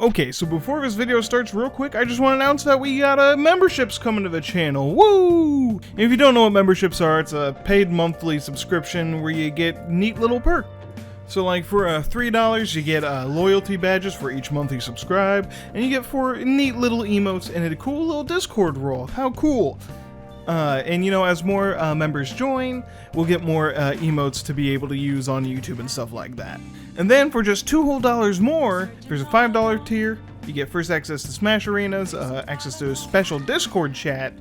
Okay, so before this video starts, real quick, I just want to announce that we got memberships coming to the channel. Woo! If you don't know what memberships are, it's a paid monthly subscription where you get neat little perks. So like for $3, you get loyalty badges for each month you subscribe, and you get 4 neat little emotes and a cool little Discord role. How cool! And you know, as more members join, we'll get more emotes to be able to use on YouTube and stuff like that. And then for just $2 whole more, there's a $5 tier. You get first access to Smash Arenas, access to a special Discord chat,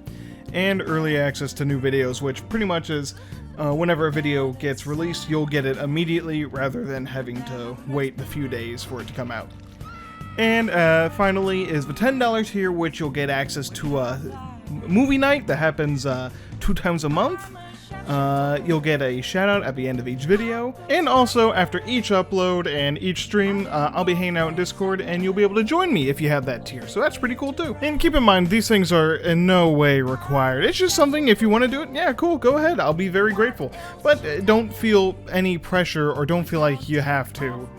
and early access to new videos, which pretty much is whenever a video gets released, you'll get it immediately rather than having to wait a few days for it to come out. And finally is the $10 tier, which you'll get access to a movie night that happens 2 times a month. You'll get a shout out at the end of each video, and also after each upload and each stream, I'll be hanging out in Discord and you'll be able to join me if you have that tier, so that's pretty cool too. And keep in mind, these things are in no way required. It's just something, if you want to do it, yeah, cool, go ahead, I'll be very grateful. But don't feel any pressure or don't feel like you have to.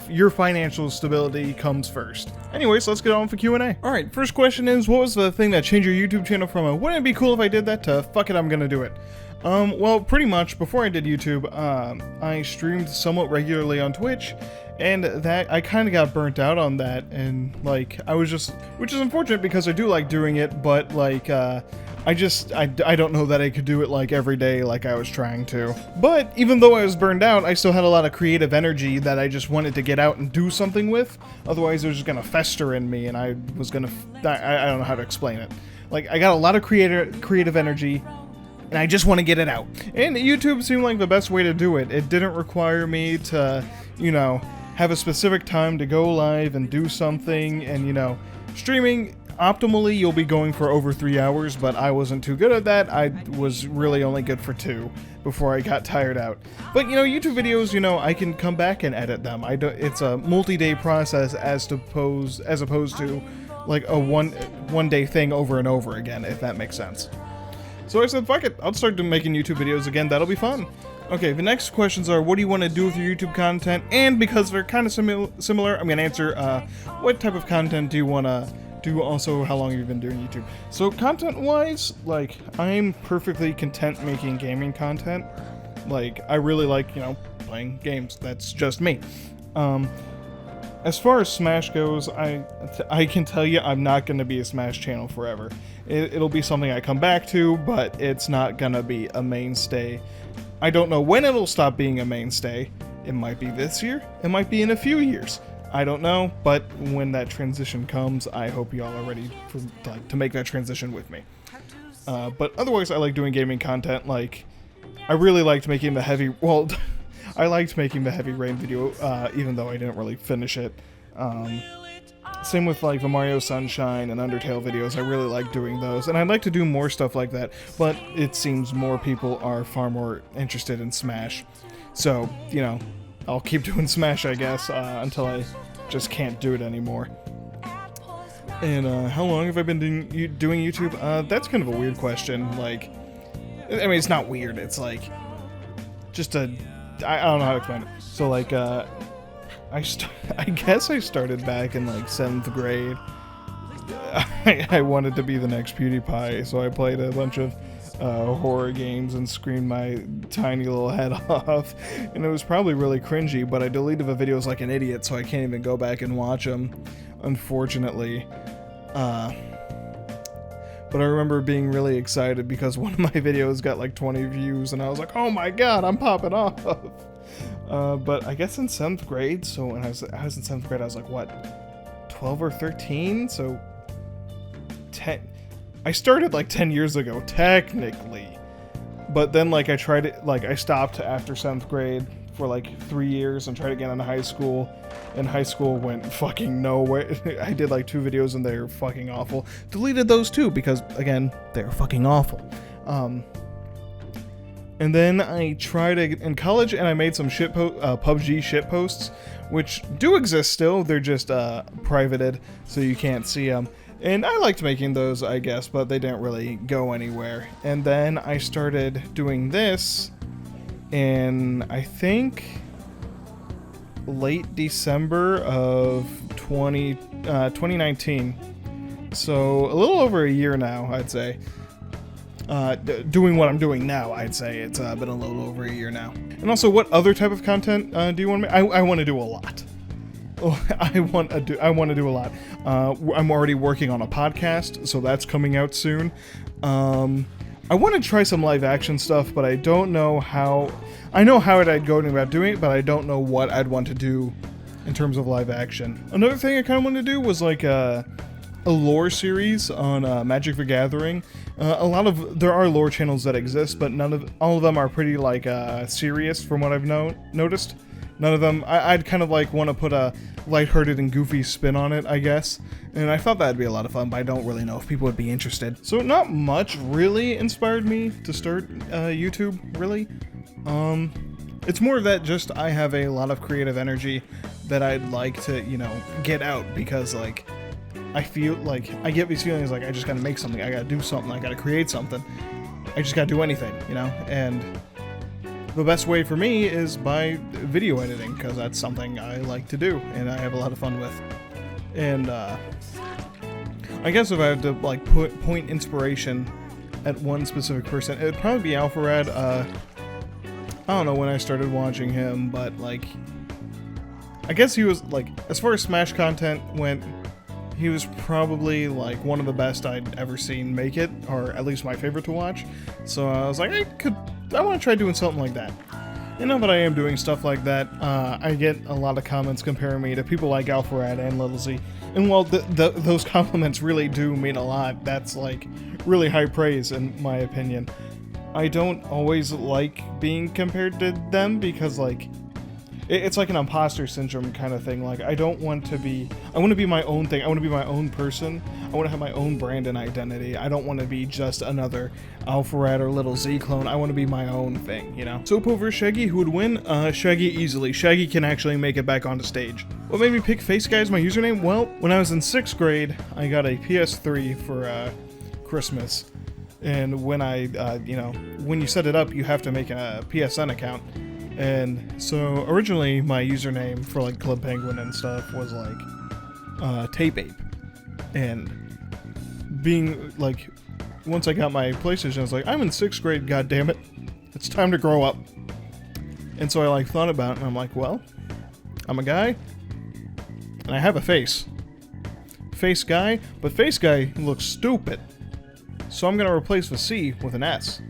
Your financial stability comes first. Anyways, let's get on with the Q&A. Alright, first question is, what was the thing that changed your YouTube channel from a wouldn't it be cool if I did that to fuck it, I'm gonna do it? Well, pretty much, before I did YouTube, I streamed somewhat regularly on Twitch, and that, I kind of got burnt out on that, and, like, I was just, which is unfortunate because I do like doing it, but, like, I don't know that I could do it, like, every day like I was trying to. But, even though I was burned out, I still had a lot of creative energy that I just wanted to get out and do something with, otherwise it was just gonna fester in me, and I was gonna, I don't know how to explain it. Like, I got a lot of creative energy, and I just want to get it out. And YouTube seemed like the best way to do it. It didn't require me to, you know, have a specific time to go live and do something, and, you know, streaming, optimally, you'll be going for over 3 hours, but I wasn't too good at that. I was really only good for 2 before I got tired out. But, you know, YouTube videos, you know, I can come back and edit them. It's a multi-day process as opposed to, like, a one-day thing over and over again, if that makes sense. So I said, fuck it, I'll start making YouTube videos again, that'll be fun. Okay, the next questions are, what do you want to do with your YouTube content? And because they're kind of similar, I'm going to answer, what type of content do you want to do, also how long you've been doing YouTube. So content-wise, like, I'm perfectly content making gaming content. Like, I really like, you know, playing games, that's just me. As far as Smash goes, I can tell you I'm not going to be a Smash channel forever. It'll be something I come back to, but it's not going to be a mainstay. I don't know when it'll stop being a mainstay. It might be this year, it might be in a few years. I don't know, but when that transition comes, I hope y'all are ready to make that transition with me. But otherwise, I like doing gaming content. Like, I really liked making the heavy... Well, I liked making the Heavy Rain video, even though I didn't really finish it. Same with, like, the Mario Sunshine and Undertale videos. I really like doing those, and I'd like to do more stuff like that, but it seems more people are far more interested in Smash. So, you know, I'll keep doing Smash, I guess, until I just can't do it anymore. And how long have I been doing YouTube? That's kind of a weird question. Like, I mean, it's not weird. It's like just I don't know how to explain it. So like, I guess I started back in like 7th grade. I wanted to be the next PewDiePie, so I played a bunch of horror games and screamed my tiny little head off, and it was probably really cringy, but I deleted the videos like an idiot, so I can't even go back and watch them, unfortunately. But I remember being really excited because one of my videos got like 20 views, and I was like, oh my god, I'm popping off. But I guess in 7th grade, so when I was in 7th grade, I was like, what, 12 or 13? So 10... I started like 10 years ago, technically, but then like I tried it, like I stopped after 7th grade for like 3 years and tried again in high school, and high school went fucking nowhere. I did like 2 videos and they were fucking awful. Deleted those too because, again, they're fucking awful. And then I tried it in college and I made some PUBG shit posts, which do exist still, they're just privated so you can't see them. And I liked making those, I guess, but they didn't really go anywhere. And then I started doing this in, I think, late December of 2019. So a little over a year now, I'd say. Doing what I'm doing now, I'd say it's been a little over a year now. And also, what other type of content do you want to make? I want to do a lot. I want to do a lot. I'm already working on a podcast, so that's coming out soon. I want to try some live action stuff, but I don't know how. I know how I'd go about doing it, but I don't know what I'd want to do in terms of live action. Another thing I kind of wanted to do was like a lore series on Magic the Gathering. There are lore channels that exist, but all of them are pretty like serious from what I've noticed. None of them, I'd kind of like want to put a lighthearted and goofy spin on it, I guess. And I thought that'd be a lot of fun, but I don't really know if people would be interested. So not much really inspired me to start YouTube, really. It's more that just I have a lot of creative energy that I'd like to, get out, because like I feel like I get these feelings like I just gotta make something, I gotta do something, I gotta create something. I just gotta do anything, and the best way for me is by video editing, because that's something I like to do and I have a lot of fun with. And I guess if I had to like point inspiration at one specific person, it'd probably be Alpharad. I don't know when I started watching him, but like I guess he was like, as far as Smash content went, he was probably like one of the best I'd ever seen make it, or at least my favorite to watch. So I was like, I want to try doing something like that. And now that I am doing stuff like that, I get a lot of comments comparing me to people like Alpharad and Little Z. And while those compliments really do mean a lot, that's like really high praise in my opinion. I don't always like being compared to them, because like it's like an imposter syndrome kind of thing. Like I want to be my own thing. I want to be my own person. I want to have my own brand and identity. I don't want to be just another Alpharad or Little Z clone. I want to be my own thing, Soap over Shaggy, who would win? Shaggy easily. Shaggy can actually make it back onto stage. What made me pick faseguy as my username? Well, when I was in 6th grade, I got a PS3 for Christmas. And when when you set it up, you have to make a PSN account. And so originally my username for like Club Penguin and stuff was like Tape Ape. And being like, once I got my PlayStation, I was like, I'm in 6th grade, goddammit. It's time to grow up. And so I like thought about it, and I'm like, well, I'm a guy and I have a face. Face guy, but face guy looks stupid. So I'm gonna replace the C with an S.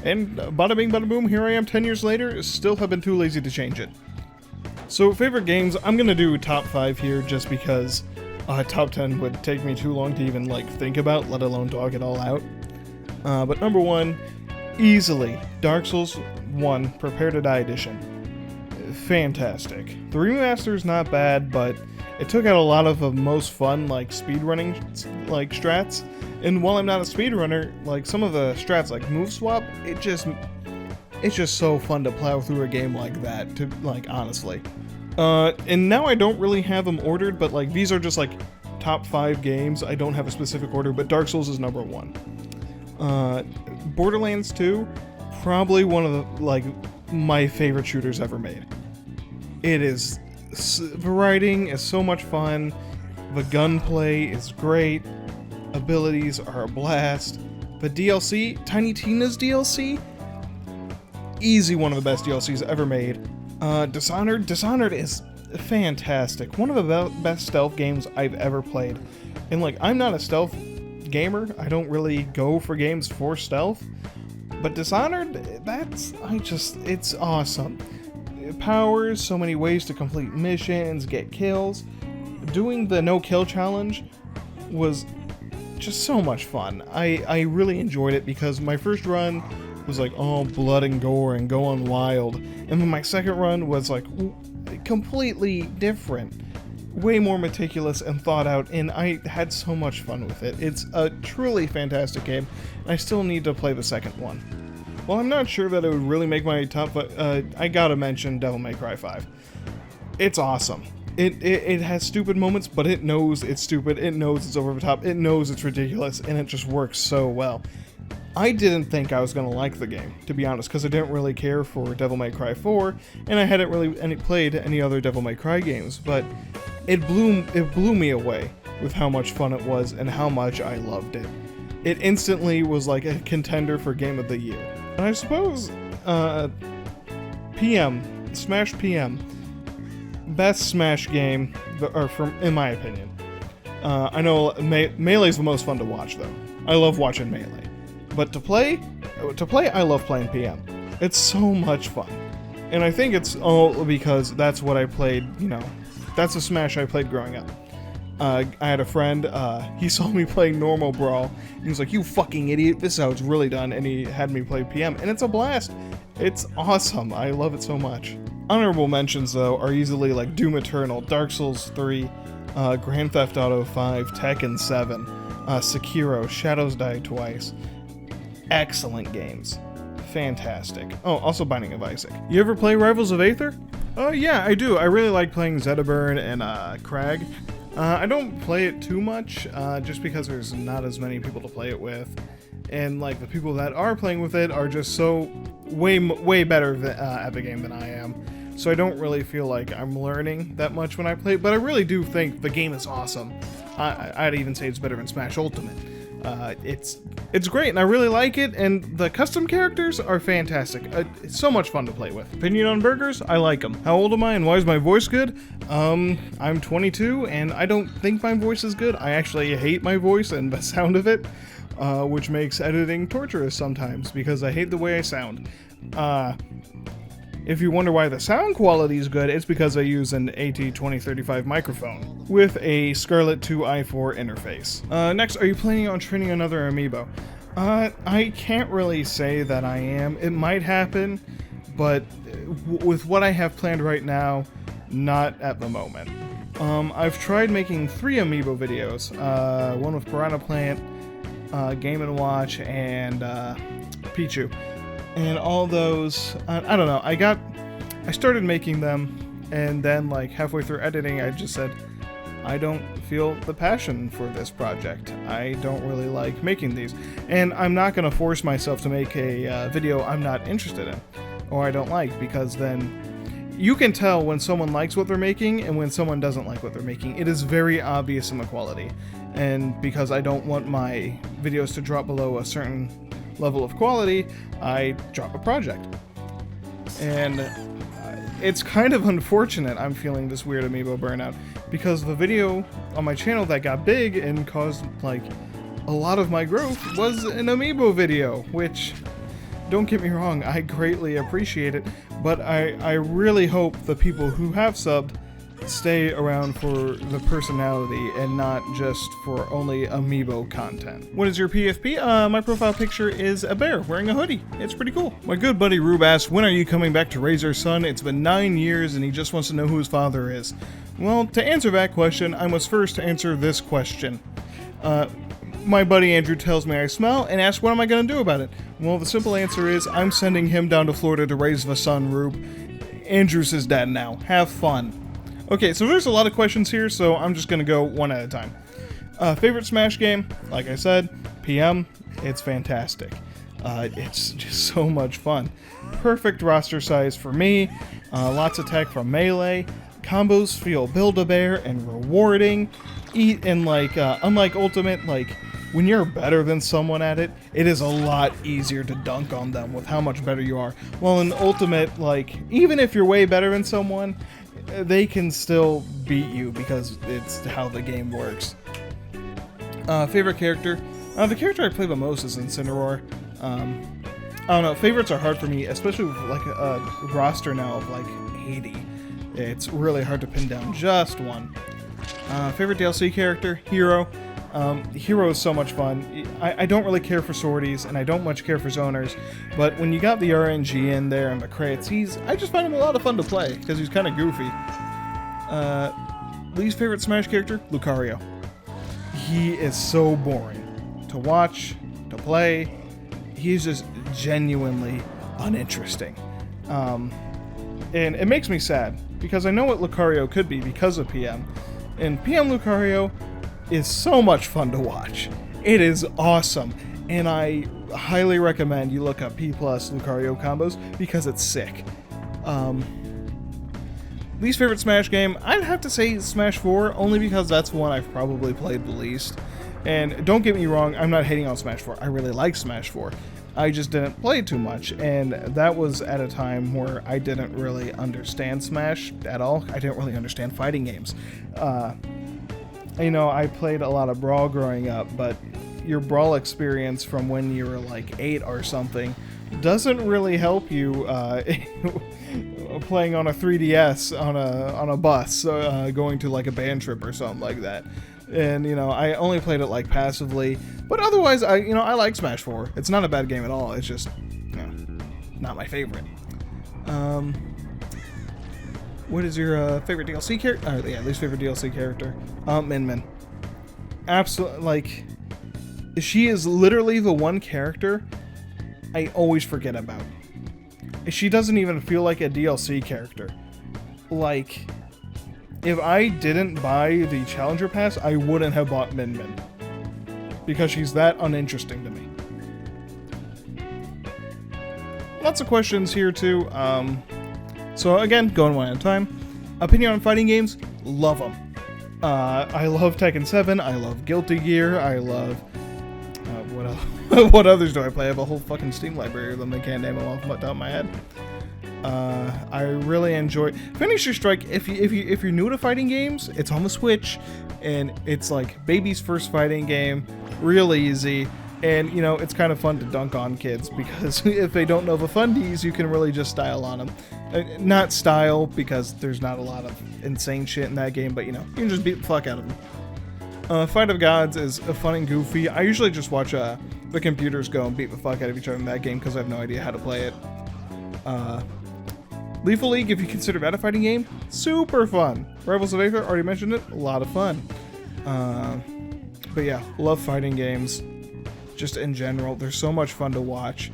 And bada bing bada boom, here I am 10 years later, still have been too lazy to change it. So favorite games, I'm gonna do top 5 here just because top 10 would take me too long to even like think about, let alone dog it all out. But number 1, easily, Dark Souls 1 Prepare to Die Edition. Fantastic. The remaster is not bad, but it took out a lot of the most fun like speedrunning like strats. And while I'm not a speedrunner, like some of the strats like move swap, it's just so fun to plow through a game like that, to like honestly. And now I don't really have them ordered, but like these are just like top 5 games. I don't have a specific order, but Dark Souls is number 1. Borderlands 2, probably one of the like my favorite shooters ever made. It is, the writing is so much fun, the gunplay is great. Abilities are a blast. The DLC, Tiny Tina's DLC, easy one of the best DLCs ever made. Dishonored is fantastic. One of the best stealth games I've ever played. And like, I'm not a stealth gamer. I don't really go for games for stealth. But Dishonored, it's awesome. Powers, so many ways to complete missions, get kills. Doing the no kill challenge was just so much fun. I really enjoyed it because my first run was like all blood and gore and going wild, and then my second run was like completely different, way more meticulous and thought out, and I had so much fun with it. It's a truly fantastic game. I still need to play the second one. Well, I'm not sure that it would really make my top, but I gotta mention Devil May Cry 5. It's awesome. It has stupid moments, but it knows it's stupid, it knows it's over the top, it knows it's ridiculous, and it just works so well. I didn't think I was going to like the game, to be honest, because I didn't really care for Devil May Cry 4, and I hadn't really played any other Devil May Cry games, but it blew me away with how much fun it was and how much I loved it. It instantly was like a contender for Game of the Year. And I suppose Smash PM, best Smash game, in my opinion. I know Melee's the most fun to watch, though. I love watching Melee. But to play, I love playing PM. It's so much fun. And I think it's all because that's what I played, that's a Smash I played growing up. I had a friend, he saw me playing normal Brawl, and he was like, "You fucking idiot, this is how it's really done," and he had me play PM, and it's a blast. It's awesome. I love it so much. Honorable mentions, though, are easily like Doom Eternal, Dark Souls 3, Grand Theft Auto 5, Tekken 7, Sekiro, Shadows Die Twice. Excellent games. Fantastic. Oh, also Binding of Isaac. You ever play Rivals of Aether? Oh, yeah, I do. I really like playing Zedaburn and Crag. I don't play it too much, just because there's not as many people to play it with. And, like, the people that are playing with it are just so way better at the game than I am. So I don't really feel like I'm learning that much when I play it, but I really do think the game is awesome. I'd even say it's better than Smash Ultimate. It's great, and I really like it, and the custom characters are fantastic. It's so much fun to play with. Opinion on burgers? I like them. How old am I, and why is my voice good? I'm 22, and I don't think my voice is good. I actually hate my voice and the sound of it, which makes editing torturous sometimes, because I hate the way I sound. If you wonder why the sound quality is good, it's because I use an AT2035 microphone with a Scarlett 2 i4 interface. Next, are you planning on training another Amiibo? I can't really say that I am. It might happen, but with what I have planned right now, not at the moment. I've tried making 3 Amiibo videos, one with Piranha Plant, Game & Watch, and Pichu. And all those, I don't know, I started making them, and then like halfway through editing, I just said, I don't feel the passion for this project. I don't really like making these. And I'm not going to force myself to make a video I'm not interested in, or I don't like, because then you can tell when someone likes what they're making and when someone doesn't like what they're making. It is very obvious in the quality. And because I don't want my videos to drop below a certain level of quality, I drop a project. And it's kind of unfortunate I'm feeling this weird Amiibo burnout, because the video on my channel that got big and caused like a lot of my growth was an Amiibo video, which, don't get me wrong, I greatly appreciate it, but I really hope the people who have subbed stay around for the personality and not just for only Amiibo content. What is your PFP? My profile picture is a bear wearing a hoodie. It's pretty cool. My good buddy Rube asks, when are you coming back to raise our son? It's been 9 years and he just wants to know who his father is. Well, to answer that question, I must first answer this question. My buddy Andrew tells me I smell and asks what am I going to do about it? Well, the simple answer is I'm sending him down to Florida to raise the son, Rube. Andrew's his dad now. Have fun. Okay, so there's a lot of questions here, so I'm just going to go one at a time. Favorite Smash game? Like I said, PM. It's fantastic. It's just so much fun. Perfect roster size for me. Lots of tech from Melee. Combos feel Build-A-Bear and rewarding. Unlike Ultimate, when you're better than someone at it, it is a lot easier to dunk on them with how much better you are. While in Ultimate, even if you're way better than someone, they can still beat you because it's how the game works. Favorite character? The character I play the most is Incineroar. I don't know, favorites are hard for me, especially with a roster now of 80. It's really hard to pin down just one. Favorite DLC character? Hero. Hero is so much fun. I don't really care for sorties, and I don't much care for zoners, but when you got the RNG in there and the crates, I just find him a lot of fun to play, because he's kind of goofy. Least favorite Smash character? Lucario. He is so boring to watch, to play. He's just genuinely uninteresting. And it makes me sad, because I know what Lucario could be because of PM. And PM Lucario is so much fun to watch. It is awesome. and I highly recommend you look up P plus Lucario combos because it's sick. Least favorite Smash game, I'd have to say Smash 4, only because that's the one I've probably played the least. And don't get me wrong, I'm not hating on Smash 4. I really like Smash 4. I just didn't play too much, and that was at a time where I didn't really understand Smash at all. I didn't really understand fighting games. You know, I played a lot of Brawl growing up, but your Brawl experience from when you were like 8 or something doesn't really help you playing on a 3DS on a bus, going to like a band trip or something like that. And you know, I only played it like passively, but otherwise, I like Smash 4. It's not a bad game at all. It's just, you know, not my favorite. What is your favorite DLC character? Yeah, least favorite DLC character. Min Min. Absolutely, like, she is literally the one character I always forget about. She doesn't even feel like a DLC character. Like, if I didn't buy the Challenger Pass, I wouldn't have bought Min Min. Because she's that uninteresting to me. Lots of questions here too. So again, going one at a time. Opinion on fighting games? Love them. I love Tekken 7. I love Guilty Gear. I love... what else? What others do I play? I have a whole fucking Steam library of them. I can't name them off the top of my head. I really enjoy Finisher Strike. If you're new to fighting games, it's on the Switch, and it's like baby's first fighting game, real easy, and you know, it's kind of fun to dunk on kids because if they don't know the fundies, you can really just style on them. Not style because there's not a lot of insane shit in that game, but you know, you can just beat the fuck out of them. Fight of Gods is fun and goofy. I usually just watch the computers go and beat the fuck out of each other in that game because I have no idea how to play it. Lethal League, if you consider that a fighting game, super fun. Rivals of Aether, already mentioned it, a lot of fun. But yeah, love fighting games, just in general. They're so much fun to watch.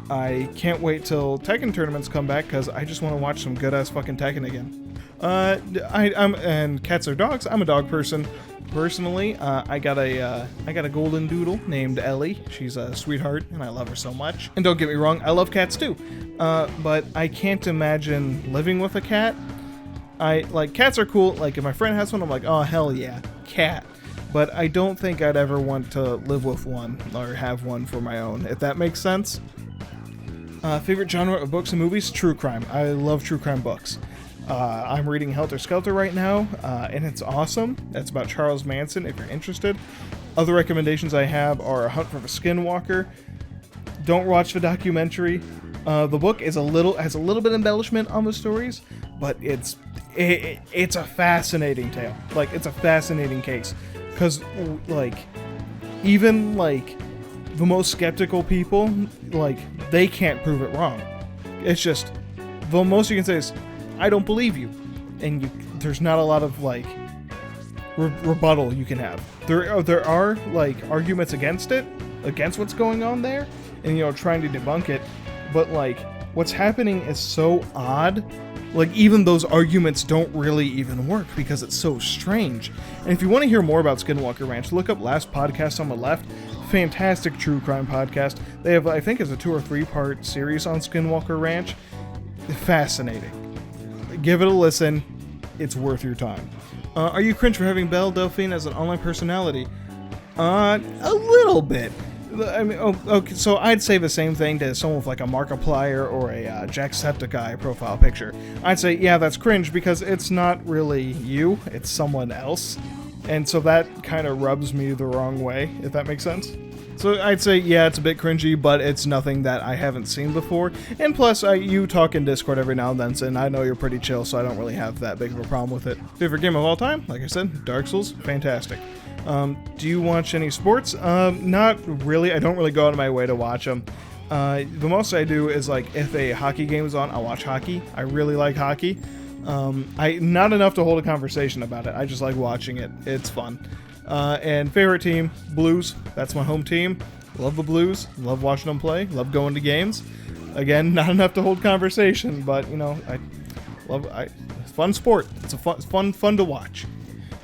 I can't wait till Tekken tournaments come back because I just want to watch some good-ass fucking Tekken again. And cats are dogs. I'm a dog person. Personally, I got a golden doodle named Ellie. She's a sweetheart, and I love her so much. And don't get me wrong, I love cats too. But I can't imagine living with a cat. Cats are cool. Like, if my friend has one, I'm like, oh, hell yeah, cat. But I don't think I'd ever want to live with one or have one for my own, if that makes sense. Favorite genre of books and movies? True crime. I love true crime books. I'm reading Helter Skelter right now, and it's awesome. That's about Charles Manson, if you're interested. Other recommendations I have are A Hunt for the Skinwalker. Don't watch the documentary. The book is has a little bit of embellishment on the stories, but it's a fascinating tale. Like, it's a fascinating case. Because, like, even, like, the most skeptical people, like, they can't prove it wrong. It's just, the most you can say is, I don't believe you. And there's not a lot of, like, rebuttal you can have. There are, like, arguments against it, against what's going on there, and, you know, trying to debunk it. But, like, what's happening is so odd. Like, even those arguments don't really even work because it's so strange. And if you want to hear more about Skinwalker Ranch, look up Last Podcast on the Left. Fantastic true crime podcast. They have, I think it's a 2 or 3 part series on Skinwalker Ranch. Fascinating. Give it a listen. It's worth your time. Are you cringe for having Belle Delphine as an online personality? A little bit. I mean, okay, so I'd say the same thing to someone with like a Markiplier or a Jacksepticeye profile picture. I'd say, yeah, that's cringe because it's not really you, it's someone else. And so that kind of rubs me the wrong way, if that makes sense. So I'd say, yeah, it's a bit cringy, but it's nothing that I haven't seen before. And plus, you talk in Discord every now and then, and I know you're pretty chill, so I don't really have that big of a problem with it. Favorite game of all time? Like I said, Dark Souls, fantastic. Do you watch any sports? Not really. I don't really go out of my way to watch them. The most I do is, like, if a hockey game is on, I'll watch hockey. I really like hockey. Not enough to hold a conversation about it. I just like watching it. It's fun. And favorite team, Blues. That's my home team. Love the Blues. Love watching them play. Love going to games. Again, not enough to hold conversation, but, you know, fun sport. It's fun to watch.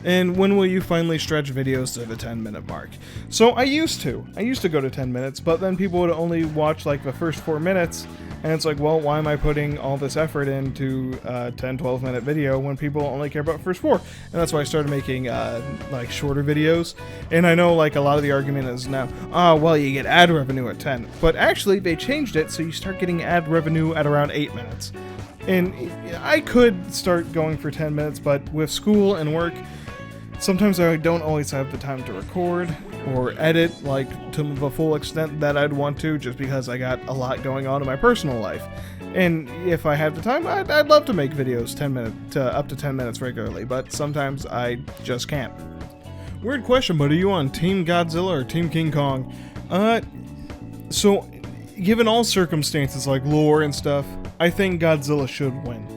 And when will you finally stretch videos to the 10-minute mark? So I used to go to 10 minutes, but then people would only watch like the first 4 minutes, and it's like, well, why am I putting all this effort into a 10-12 minute video when people only care about the first 4? And that's why I started making like shorter videos. And I know like a lot of the argument is now, well, you get ad revenue at 10, but actually they changed it so you start getting ad revenue at around 8 minutes. And I could start going for 10 minutes, but with school and work, sometimes I don't always have the time to record or edit like to the full extent that I'd want to, just because I got a lot going on in my personal life. And if I had the time, I'd love to make videos up to 10 minutes regularly, but sometimes I just can't. Weird question, but are you on Team Godzilla or Team King Kong? So given all circumstances like lore and stuff, I think Godzilla should win.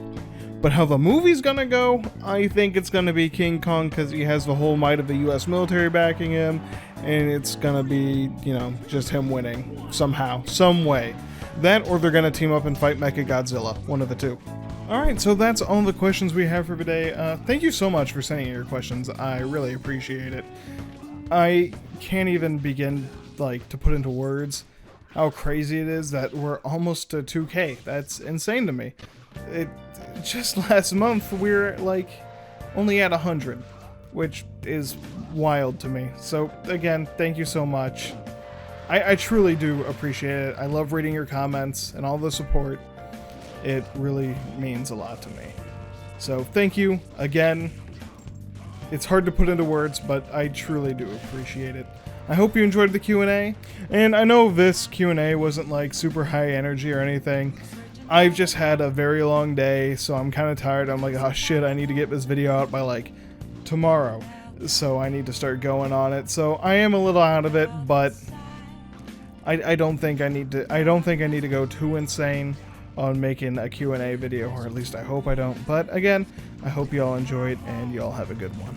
But how the movie's gonna go, I think it's gonna be King Kong, because he has the whole might of the US military backing him, and it's gonna be, you know, just him winning somehow, some way. That, or they're gonna team up and fight Mechagodzilla, one of the two. Alright, so that's all the questions we have for today. Thank you so much for sending your questions, I really appreciate it. I can't even begin, like, to put into words how crazy it is that we're almost to 2K. That's insane to me. Just last month, we're like only at 100, which is wild to me. So again, thank you so much. I truly do appreciate it. I love reading your comments and all the support. It really means a lot to me. So thank you again. It's hard to put into words, but I truly do appreciate it. I hope you enjoyed the Q&A, and I know this Q&A wasn't like super high energy or anything. I've just had a very long day, so I'm kind of tired. I'm like, oh shit, I need to get this video out by like tomorrow. So I need to start going on it. So I am a little out of it, but I don't think I need to go too insane on making a Q&A video, or at least I hope I don't. But again, I hope you all enjoyed and you all have a good one.